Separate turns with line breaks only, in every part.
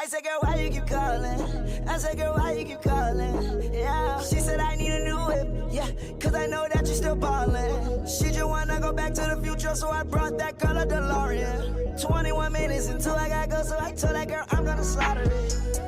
said, girl, why you keep calling? I said, girl, why you keep calling? Yeah. She said, I need a new whip. Yeah, cause I know that you still ballin'. She just wanna go back to the future, so I brought that girl a DeLorean. 21 minutes until I gotta go, so I told that girl I'm gonna slaughter it.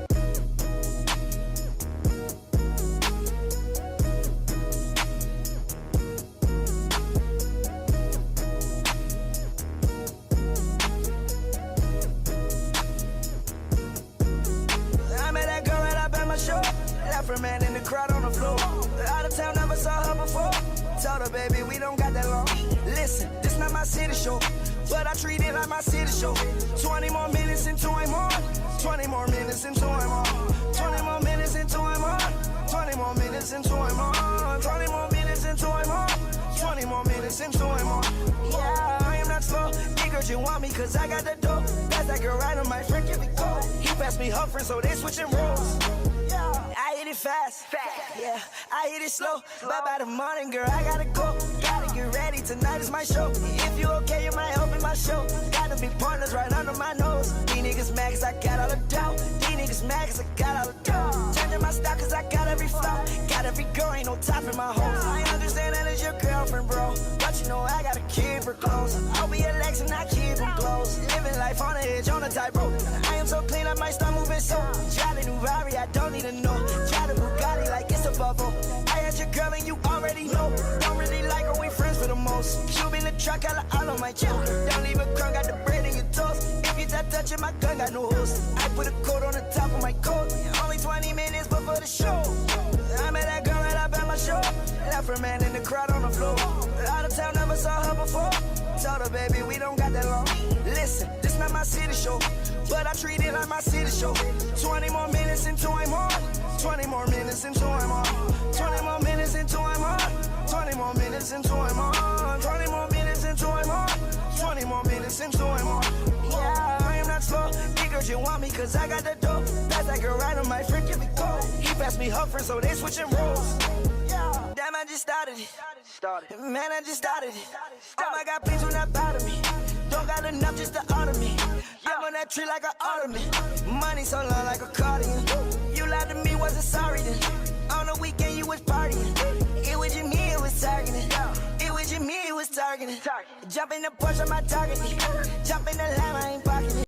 Left her man in the crowd on the floor. Out of town, never saw her before. Told her, baby, we don't got that long. Listen, this not my city show, but I treat it like my city show. 20 more minutes into I'm on. 20 more minutes into I'm on. 20 more minutes into I'm on. 20 more minutes into I'm on. 20 more minutes into I'm on. 20 more minutes into I'm on. Yeah, I am not slow. Nigga, you want me cause I got the dope. That's that girl right on my friend, give me go. He passed me her friend, so they switching roles. I hit it fast, yeah, I hit it slow. But by the morning, girl, I gotta go. Gotta get ready, tonight is my show. If you okay, you might open my show. Gotta be pointers right under my nose. These niggas mad cause I got all the dough. These niggas mad cause I got all the dough. Changing my style cause I got every flow. Got every girl, ain't no top in my hole. I understand that it's your girlfriend, bro, but you know I gotta keep her close. I'll be a Lex and I keep her close. Living life on the edge, on the tightrope. I am so clean, I might start moving so. Try the new Rari, I don't need to know. Try the Bugatti like it's a bubble. I had your girl and you already know. Don't really like her, we friends for the most. Cube in the truck, got all on my chill. Don't leave a crumb, got the bread in your toast. If you start touching my gun, got no host. I put a coat on the top of my coat. Only 20 minutes before the show. I met that girl right up at my show. Left her man in the crowd on the floor. Out of town, never saw her before. Told her, baby, we don't got that long. Listen, this not my city show, but I treat it like my city show. 20 more minutes into I'm on. 20 more minutes into I'm on. 20 more minutes into I'm on. 20 more minutes into I'm on. 20 more minutes into I'm on. 20 more minutes into I'm on. Yeah, I am not slow. Nigga, you want me cause I got the dope. That's that girl right on my friend, give me go. He passed me her friend, so they switching roles. Yeah, damn, I just started it. Man, I just started it. Oh my God, please do not bother me. Don't got enough just to honor me. I'm on that tree like an ottoman. Money so long like a cardigan. You lied to me, wasn't sorry then. On the weekend you was partying. It was you, me, it was targeting. It was you, me, it was targeting. Jump in the Porsche, my target. Jump in the line, I ain't parking it.